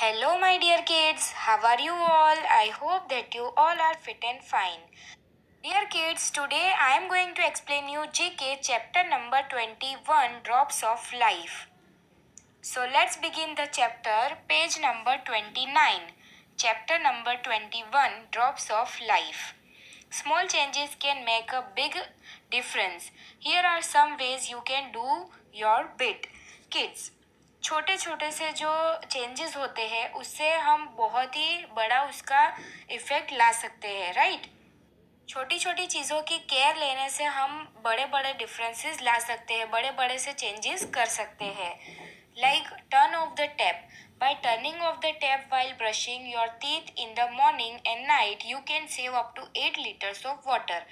Hello, my dear kids. How are you all? I hope that you all are fit and fine. Dear kids, today I am going to explain you GK chapter number 21 Drops of Life. So let's begin the chapter, page number 29. Chapter number 21 Drops of Life. Small changes can make a big difference. Here are some ways you can do your bit. Kids, छोटे छोटे से जो changes होते हैं उससे हम बहुत ही बड़ा उसका इफेक्ट ला सकते हैं, राइट। छोटी छोटी चीज़ों की केयर लेने से हम बड़े बड़े डिफरेंसेस ला सकते हैं, बड़े बड़े से चेंजेस कर सकते हैं। Like turn off the tap. By turning off the tap while brushing your teeth in the morning and night you can save up to 8 litres of water.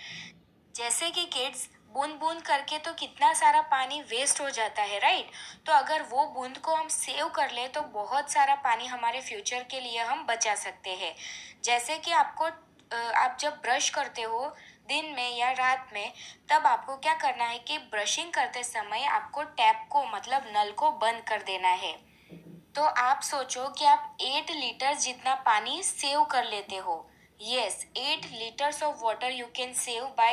जैसे कि किड्स, बूंद बूंद करके तो कितना सारा पानी वेस्ट हो जाता है, राइट। तो अगर वो बूंद को हम सेव कर ले तो बहुत सारा पानी हमारे फ्यूचर के लिए हम बचा सकते हैं। जैसे कि आप जब ब्रश करते हो दिन में या रात में, तब आपको क्या करना है कि ब्रशिंग करते समय आपको टैप को मतलब नल को बंद कर देना है। तो आप सोचो कि आप 8 लीटर जितना पानी सेव कर लेते हो। Yes, 8 liters of water you can save by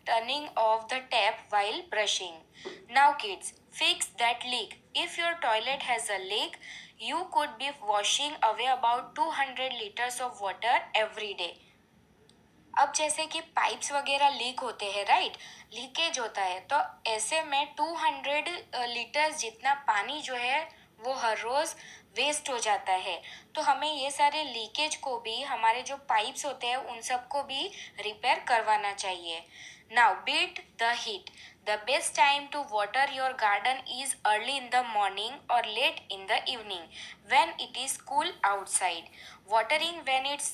turning off the tap while brushing. Now kids, fix that leak. If your toilet has a leak, you could be washing away about 200 liters of water every day. अब जैसे कि pipes वगैरह leak होते हैं, right, leakage होता है, तो ऐसे में 200 लीटर जितना पानी जो है वो हर रोज वेस्ट हो जाता है। तो हमें ये सारे लीकेज को भी, हमारे जो पाइप्स होते हैं उन सबको भी रिपेयर करवाना चाहिए। Now beat the heat. The best time to water your garden is early in the morning और late in the evening when it is cool outside. Watering when it's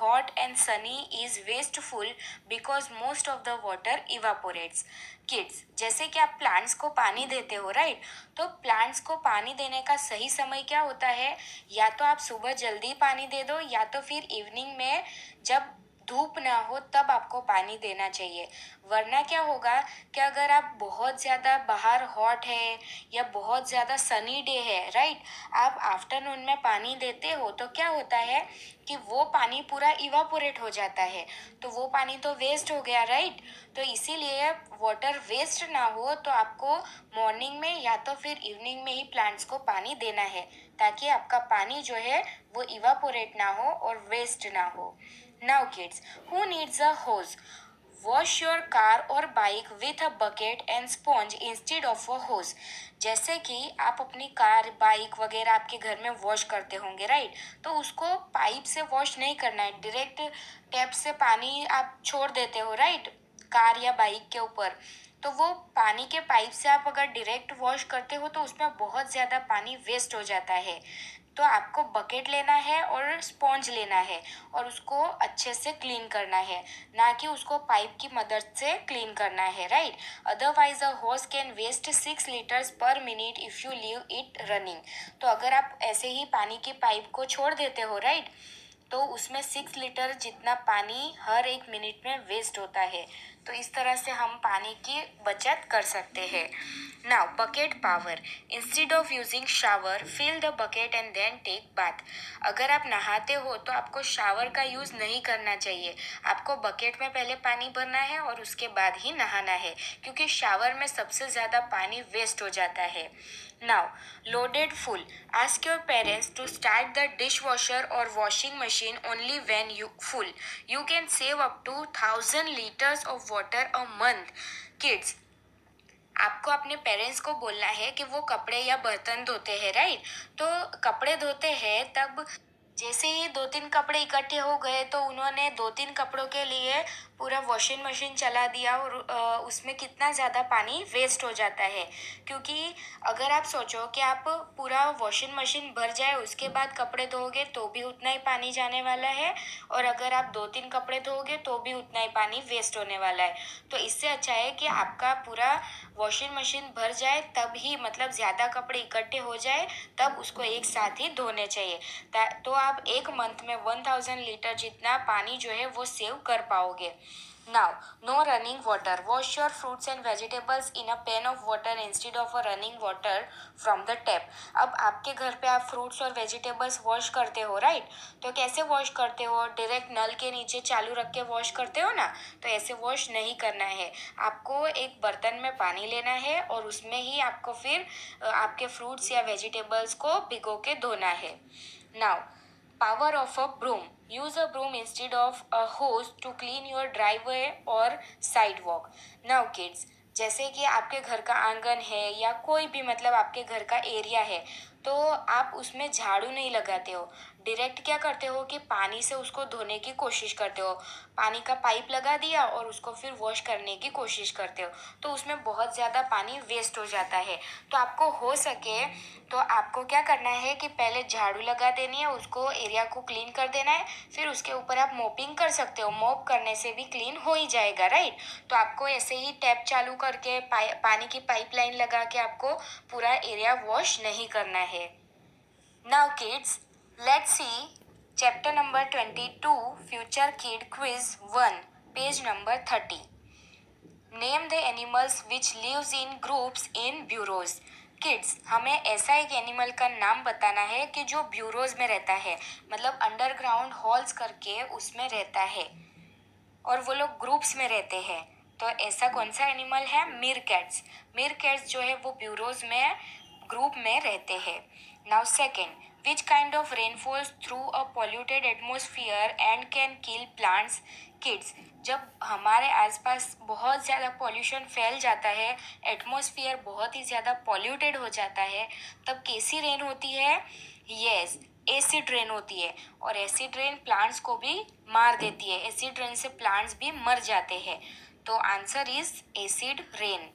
hot and sunny is wasteful because most of the water evaporates. Kids, जैसे कि आप plants को पानी देते हो, right, तो plants को पानी देने का सही समय क्या होता है? या तो आप सुबह जल्दी पानी दे दो या तो फिर इवनिंग में जब धूप ना हो तब आपको पानी देना चाहिए। वरना क्या होगा कि अगर आप बहुत ज़्यादा बाहर हॉट है या बहुत ज़्यादा सनी डे है, राइट, आप आफ्टरनून में पानी देते हो तो क्या होता है कि वो पानी पूरा इवापोरेट हो जाता है, तो वो पानी तो वेस्ट हो गया, राइट। तो इसीलिए वाटर वेस्ट ना हो तो आपको मॉर्निंग में या तो फिर इवनिंग में ही प्लांट्स को पानी देना है, ताकि आपका पानी जो है वो इवापोरेट ना हो और वेस्ट ना हो। Now kids, who needs a hose? Wash your car or bike with a bucket and sponge instead of a hose. जैसे कि आप अपनी कार बाइक वगैरह आपके घर में वॉश करते होंगे, राइट, तो उसको पाइप से वॉश नहीं करना है, डायरेक्ट टैप से पानी आप छोड़ देते हो, राइट, कार या बाइक के ऊपर। तो वो पानी के पाइप से आप अगर डायरेक्ट वॉश करते हो तो उसमें बहुत ज़्यादा पानी वेस्ट हो जाता है। तो आपको बकेट लेना है और स्पॉन्ज लेना है और उसको अच्छे से क्लीन करना है, ना कि उसको पाइप की मदद से क्लीन करना है, right. Otherwise a hose can waste 6 litres per minute if you leave it running. तो अगर आप ऐसे ही पानी की पाइप को छोड़ देते हो, राइट, तो उसमें 6 लीटर जितना पानी हर 1 मिनट में वेस्ट होता है। तो इस तरह से हम पानी की बचत कर सकते हैं। Now bucket power. Instead of using shower, fill the bucket and then take bath. अगर आप नहाते हो तो आपको शावर का यूज़ नहीं करना चाहिए, आपको बकेट में पहले पानी भरना है और उसके बाद ही नहाना है, क्योंकि शावर में सबसे ज़्यादा पानी वेस्ट हो जाता है। Now, loaded full. Ask your parents to start the dishwasher or washing machine only when you full. You can save up to 1000 liters of water a month. Kids, आपको अपने पेरेंट्स को बोलना है कि वो कपड़े या बर्तन धोते हैं, राइट, तो कपड़े धोते हैं तब जैसे ही 2-3 कपड़े इकट्ठे हो गए तो उन्होंने 2-3 कपड़ों के लिए पूरा वॉशिंग मशीन चला दिया और उसमें कितना ज़्यादा पानी वेस्ट हो जाता है। क्योंकि अगर आप सोचो कि आप पूरा वॉशिंग मशीन भर जाए उसके बाद कपड़े धोओगे तो भी उतना ही पानी जाने वाला है, और अगर आप 2-3 कपड़े धोओगे तो भी उतना ही पानी वेस्ट होने वाला है। तो इससे अच्छा है कि आपका पूरा वॉशिंग मशीन भर जाए तब ही, मतलब ज़्यादा कपड़े इकट्ठे हो जाए तब उसको एक साथ ही धोने चाहिए। तो आप एक मंथ में 1000 लीटर जितना पानी जो है वो सेव कर पाओगे। Now, no running water. Wash your fruits and vegetables in a pan of water instead of a running water from the tap. अब आपके घर पे आप फ्रूट्स और वेजिटेबल्स वॉश करते हो, राइट? तो कैसे वॉश करते हो? डायरेक्ट नल के नीचे चालू रख के वॉश करते हो ना? तो ऐसे वॉश नहीं करना है। आपको एक बर्तन में पानी लेना है और उसमें ही आपको फिर आपके फ्रूट्स या वेजिटेबल्स को भिगो के धोना है। Now, power of a broom. Use a broom instead of a hose to clean your driveway or sidewalk. Now kids, जैसे कि आपके घर का आंगन है या कोई भी मतलब आपके घर का एरिया है, तो आप उसमें झाड़ू नहीं लगाते हो। डायरेक्ट क्या करते हो कि पानी से उसको धोने की कोशिश करते हो। पानी का पाइप लगा दिया और उसको फिर वॉश करने की कोशिश करते हो, तो उसमें बहुत ज़्यादा पानी वेस्ट हो जाता है। तो आपको हो सके तो आपको क्या करना है कि पहले झाड़ू लगा देनी है, उसको एरिया को क्लीन कर देना है, फिर उसके ऊपर आप मोपिंग कर सकते हो। मोप करने से भी क्लीन हो ही जाएगा, राइट? तो आपको ऐसे ही टैप चालू करके पानी की पाइपलाइन लगा के आपको पूरा एरिया वॉश नहीं करना है। Now kids, let's see chapter number 22 future kid quiz 1 page number 30। Name the animals which lives in groups in burrows. Kids, हमें ऐसा एक एनिमल का नाम बताना है कि जो ब्यूरोज में रहता है, मतलब अंडरग्राउंड हॉल्स करके उसमें रहता है और वो लोग ग्रुप्स में रहते हैं। तो ऐसा कौन सा एनिमल है? मीरकैट्स। मीरकैट्स जो है वो ब्यूरोज में ग्रुप में रहते हैं। Now second, which kind of rainfalls through a polluted atmosphere and can kill plants. Kids, जब हमारे आसपास बहुत ज़्यादा पॉल्यूशन फैल जाता है, एटमॉस्फेयर बहुत ही ज़्यादा पॉल्यूटेड हो जाता है, तब कैसी रेन होती है? यस, एसिड रेन होती है। और एसिड रेन प्लांट्स को भी मार देती है। एसिड रेन से प्लांट्स भी मर जाते हैं। तो answer is acid rain.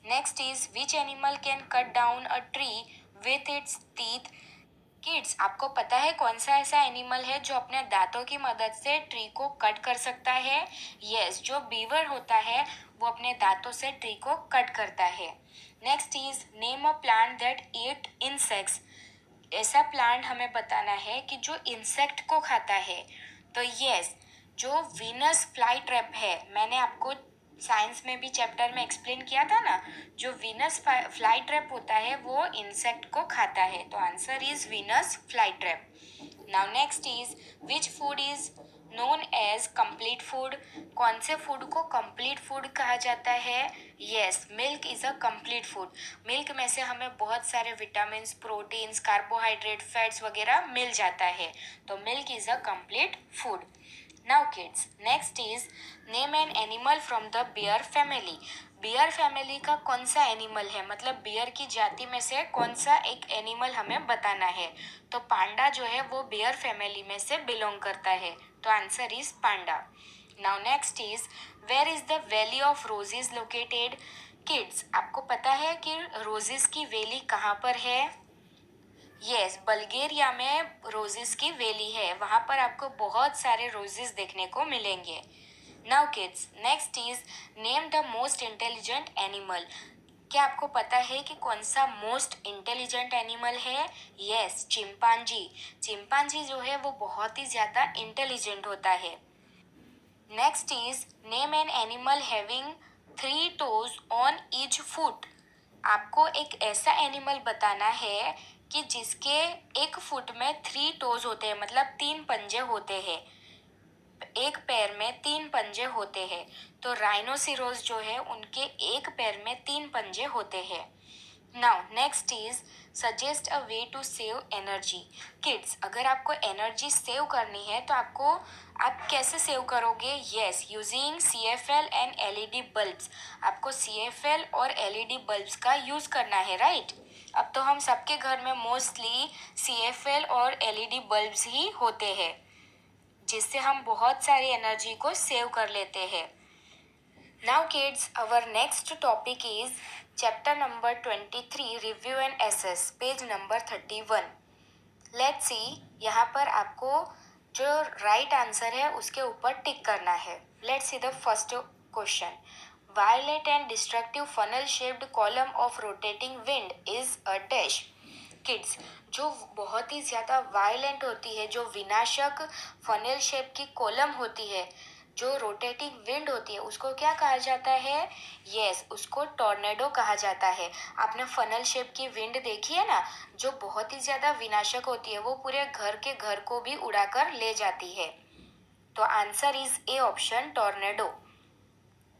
Next is which animal can cut down a tree with its teeth. Kids, आपको पता है कौन सा ऐसा एनिमल है जो अपने दांतों की मदद से ट्री को कट कर सकता है? यस, जो बीवर होता है वो अपने दांतों से ट्री को कट करता है। Next is name a plant that eat insects. ऐसा प्लांट हमें बताना है कि जो इंसेक्ट को खाता है। तो यस, जो वीनस फ्लाई ट्रैप है, मैंने आपको साइंस में भी चैप्टर में एक्सप्लेन किया था ना, जो वीनस फ्लाई ट्रैप होता है वो इंसेक्ट को खाता है। तो answer is Venus fly trap. Now next is which food is known as complete food. कौन से फूड को कंप्लीट फूड कहा जाता है? Yes, milk is a complete food. Milk में से हमें बहुत सारे विटामिन, प्रोटीन्स, कार्बोहाइड्रेट, फैट्स वगैरह मिल जाता है। तो milk is a complete food. Now kids, next is name an animal from the beer family. Beer family का कौन सा एनिमल है, मतलब बियर की जाति में से कौन सा एक एनिमल हमें बताना है। तो पांडा जो है वो बियर फैमिली में से बिलोंग करता है। तो answer is panda. Now next is where is the valley of roses located. Kids, आपको पता है कि रोजेस की वैली कहाँ पर है? यस, बल्गेरिया में रोजेस की वैली है। वहां पर आपको बहुत सारे रोजेस देखने को मिलेंगे। Now kids, next is name the most intelligent animal. क्या आपको पता है कि कौन सा मोस्ट इंटेलिजेंट एनिमल है? Yes, chimpanzee. चिंपांजी जो है वो बहुत ही ज्यादा इंटेलिजेंट होता है। Next is name an animal having 3 toes on each foot. आपको एक ऐसा एनिमल बताना है कि जिसके एक फुट में 3 toes होते हैं, मतलब 3 पंजे होते हैं। एक पैर में 3 पंजे होते हैं। तो राइनोसिरोस जो है उनके एक पैर में 3 पंजे होते हैं। Now next is suggest a way to save energy. Kids, अगर आपको एनर्जी सेव करनी है तो आप कैसे सेव करोगे? Yes, using CFL and LED bulbs. आपको CFL और LED बल्ब्स का यूज करना है, राइट? अब तो हम सबके घर में मोस्टली CFL और LED बल्ब्स ही होते हैं, जिससे हम बहुत सारी एनर्जी को सेव कर लेते हैं। Now kids, our next topic is chapter number 23 review and assess page number 31. Let's see, यहाँ पर आपको जो राइट आंसर है उसके ऊपर टिक करना है। Let's see the first question. Violent and destructive funnel shaped column of rotating wind is a dash. Kids, जो बहुत ही ज़्यादा वायलेंट होती है, जो विनाशक फनेल शेप की कॉलम होती है, जो रोटेटिंग विंड होती है उसको क्या कहा जाता है? यस, उसको टॉर्नेडो कहा जाता है। आपने फनल शेप की विंड देखी है ना, जो बहुत ही ज्यादा विनाशक होती है, वो पूरे घर के घर को भी उड़ाकर ले जाती है। तो answer is A option, tornado.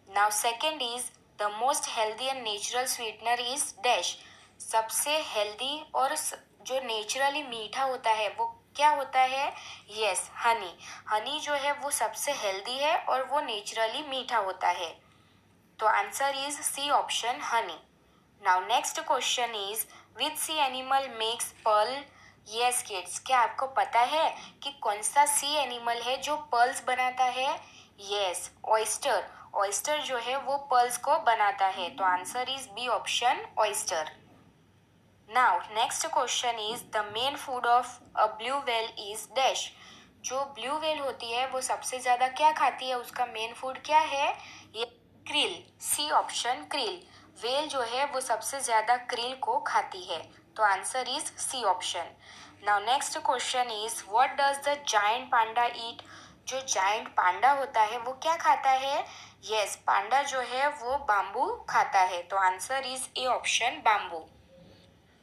Now second is the most healthy and natural sweetener is dash. सबसे हेल्दी और जो नेचुरली मीठा होता है वो क्या होता है? यस, हनी। हनी जो है वो सबसे हेल्दी है और वो नेचुरली मीठा होता है। तो answer is C option, honey. Now next question is which sea animal makes pearl? Yes kids, क्या आपको पता है कि कौन सा सी एनिमल है जो पर्ल्स बनाता है? Yes, oyster. ऑयस्टर जो है वो पर्ल्स को बनाता है। तो answer is B option, oyster. Now next question is the main food of a blue whale is dash. जो ब्लू व्हेल होती है वो सबसे ज्यादा क्या खाती है, उसका मेन फूड क्या है? ये krill, C option, krill. Whale जो है वो सबसे ज्यादा क्रिल को खाती है। तो answer is C option. Now next question is what does the giant panda eat? जो जायंट पांडा होता है वो क्या खाता है? यस, पांडा जो है वो बाम्बू खाता है। तो answer is A option, bamboo.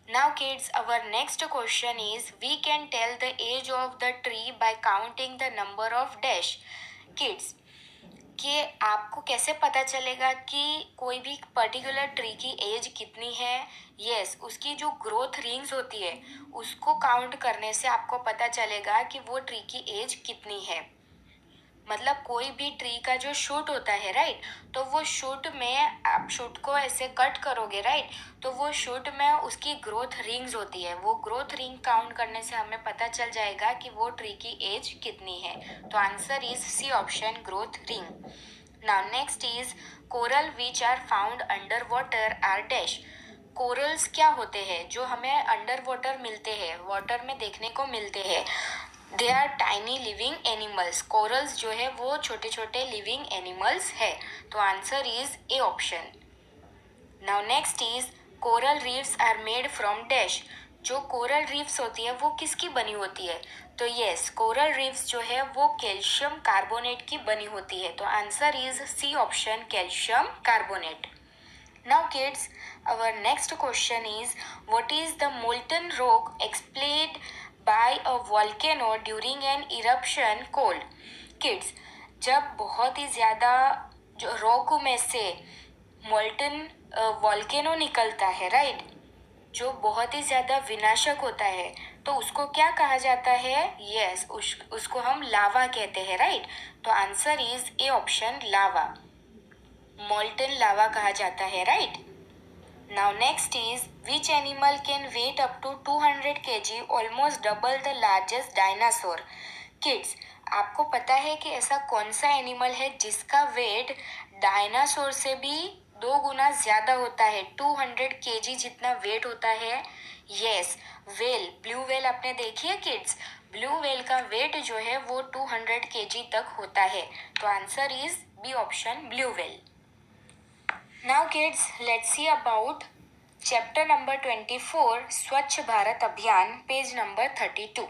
Now kids, our next question is we can tell the age of the tree by counting the number of dash. Kids, कि आपको कैसे पता चलेगा कि कोई भी पर्टिकुलर ट्री की एज कितनी है? यस, उसकी जो ग्रोथ रिंग्स होती है उसको काउंट करने से आपको पता चलेगा कि वो ट्री की एज कितनी है। मतलब कोई भी ट्री का जो शूट होता है, राइट, तो वो शूट में आप शूट को ऐसे कट करोगे, राइट, तो वो शूट में उसकी ग्रोथ रिंग्स होती है। वो ग्रोथ रिंग काउंट करने से हमें पता चल जाएगा कि वो ट्री की एज कितनी है। तो answer is C option, growth ring. Now next is coral which are found under water are dash. Corals क्या होते हैं जो हमें अंडर वाटर मिलते हैं, वाटर में देखने को मिलते हैं? They are tiny living animals. Corals जो है वो छोटे छोटे लिविंग एनिमल्स है। तो answer is A option. Now next is coral reefs are made from dash. जो कोरल रीफ्स होती है वो किसकी बनी होती है? तो यस, कोरल रीफ्स जो है वो कैल्शियम कार्बोनेट की बनी होती है। तो answer is C option, calcium carbonate. Now kids, our next question is what is the molten rock exploded by a volcano during an eruption called? Kids, जब बहुत ही ज़्यादा जो रॉक में से मोल्टन वॉल्केनो निकलता है, राइट, जो बहुत ही ज़्यादा विनाशक होता है, तो उसको क्या कहा जाता है? यस, उसको हम लावा कहते हैं, राइट। तो answer is A option, lava. Molten lava कहा जाता है, right. Now next is which animal can weight up to 200 kg, almost double the largest dinosaur? Kids, आपको पता है कि ऐसा कौन सा एनिमल है जिसका वेट डायनासोर से भी 2 गुना ज्यादा होता है? 200 kg जितना वेट होता है। यस, वेल, ब्लू वेल आपने देखी है किड्स? ब्लू वेल का वेट जो है वो 200 kg तक होता है। तो answer is B option, blue whale. Now kids, let's see about chapter number 24, Swachh Bharat Abhiyan, page number 32.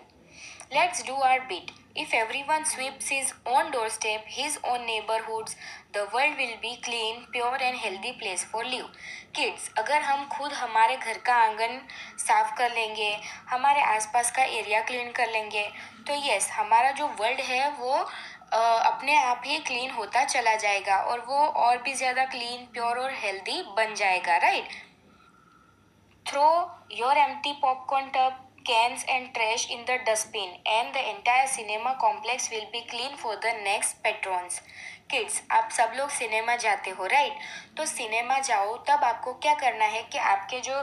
Let's do our bit. If everyone sweeps his own doorstep, his own neighborhoods, the world will be clean, pure and healthy place for live. Kids, अगर हम खुद हमारे घर का आंगन साफ कर लेंगे, हमारे आसपास का एरिया क्लीन कर लेंगे, तो यस, हमारा जो वर्ल्ड है वो अपने आप ही क्लीन होता चला जाएगा और वो और भी ज़्यादा क्लीन, प्योर और हेल्दी बन जाएगा, right. Throw your empty popcorn tub, cans and trash in the dustbin and the entire cinema complex will be clean for the next patrons. Kids, आप सब लोग सिनेमा जाते हो, राइट, तो सिनेमा जाओ तब आपको क्या करना है कि आपके जो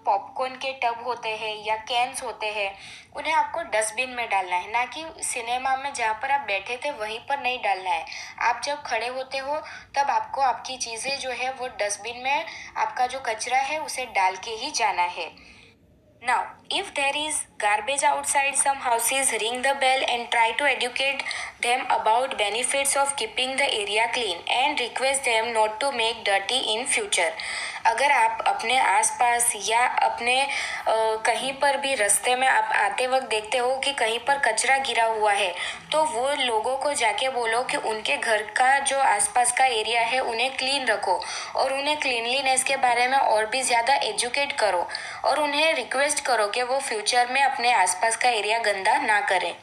पॉपकॉर्न के टब होते हैं या कैंस होते हैं उन्हें आपको डस्टबिन में डालना है, ना कि सिनेमा में जहाँ पर आप बैठे थे वहीं पर नहीं डालना है। आप जब खड़े होते हो तब आपको आपकी चीज़ें जो है वो डस्टबिन में आपका जो कचरा है उसे डाल के ही जाना है। Now If there is garbage outside some houses, ring the bell and try to educate them about benefits of keeping the area clean and request them not to make dirty in future. अगर आप अपने आसपास या अपने कहीं पर भी रास्ते में आप आते वक्त देखते हो कि कहीं पर कचरा गिरा हुआ है, तो वो लोगों को जाके बोलो कि उनके घर का जो आसपास का एरिया है उन्हें क्लीन रखो और उन्हें क्लीनलीनेस के बारे में और भी ज़्यादा एजुकेट करो और उन्हें रिक्वेस्ट करो कि वो फ्यूचर में अपने आसपास का एरिया गंदा ना करें।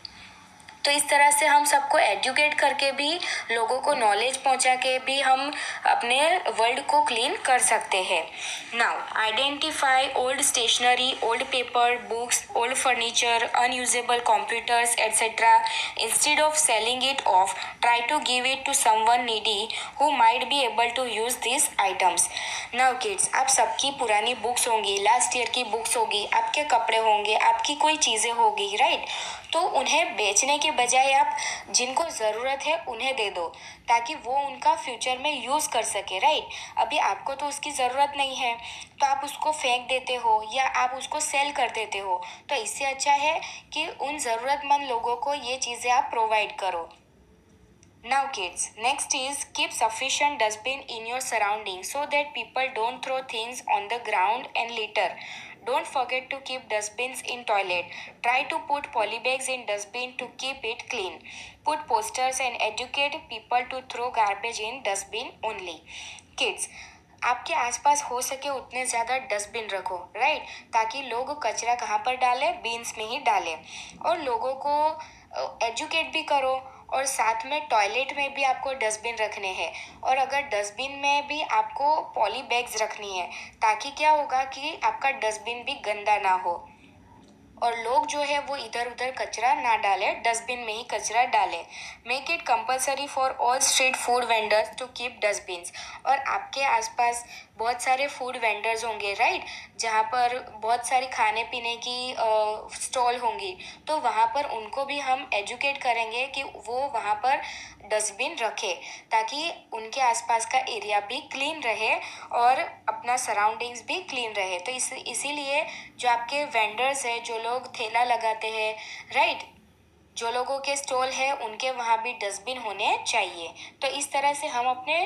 तो इस तरह से हम सबको एजुकेट करके भी, लोगों को नॉलेज पहुंचा के भी हम अपने वर्ल्ड को क्लीन कर सकते हैं। Now identify old stationery, old paper, books, old furniture, unusable computers etcetera. Instead of selling it off, try to give it to someone needy who might be able to use this items. Now kids, आप सबकी पुरानी books होंगी, last year की books होगी, आपके कपड़े होंगे, आपकी कोई चीज़ें होगी, राइट? तो उन्हें बेचने के बजाय आप जिनको ज़रूरत है उन्हें दे दो ताकि वो उनका फ्यूचर में यूज़ कर सके, राइट? अभी आपको तो उसकी ज़रूरत नहीं है तो आप उसको फेंक देते हो या आप उसको सेल कर देते हो। तो इससे अच्छा है कि उन ज़रूरतमंद लोगों को ये चीज़ें आप प्रोवाइड करो। Now kids, next is keep sufficient dustbin in your surroundings so that people don't throw things on the ground and litter. Don't forget to keep dustbins in toilet. Try to put polybags in dustbin to keep it clean. Put posters and educate people to throw garbage in dustbin only. Kids, आपके आसपास हो सके उतने ज़्यादा dustbin रखो, right? ताकि लोग कचरा कहाँ पर डालें, बीन्स में ही डालें। और लोगों को एजुकेट भी करो और साथ में टॉयलेट में भी आपको डस्टबिन रखने हैं और अगर डस्टबिन में भी आपको पॉली बैग्स रखनी है ताकि क्या होगा कि आपका डस्टबिन भी गंदा ना हो और लोग जो है वो इधर उधर कचरा ना डाले, डस्टबिन में ही कचरा डाले। Make it compulsory for all street food vendors to keep dustbins. और आपके आसपास बहुत सारे फूड वेंडर्स होंगे, राइट? जहाँ पर बहुत सारी खाने पीने की स्टॉल होंगी, तो वहाँ पर उनको भी हम एजुकेट करेंगे कि वो वहाँ पर डस्टबिन रखे ताकि उनके आसपास का एरिया भी क्लीन रहे और अपना सराउंडिंग्स भी क्लीन रहे। तो इसीलिए जो आपके वेंडर्स है, जो लोग ठेला लगाते हैं, राइट, जो लोगों के स्टॉल है, उनके वहाँ भी डस्टबिन होने चाहिए। तो इस तरह से हम अपने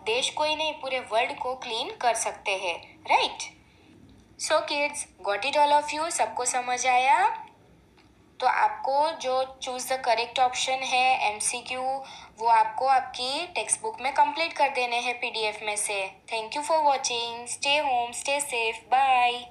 देश को ही नहीं पूरे वर्ल्ड को क्लीन कर सकते हैं, right? So kids, got it all of you? सबको समझ आया? तो आपको जो चूज द करेक्ट ऑप्शन है एमसीक्यू, वो आपको आपकी टेक्स्ट बुक में कंप्लीट कर देने हैं पीडीएफ में से। Thank you for watching. Stay home, stay safe, bye.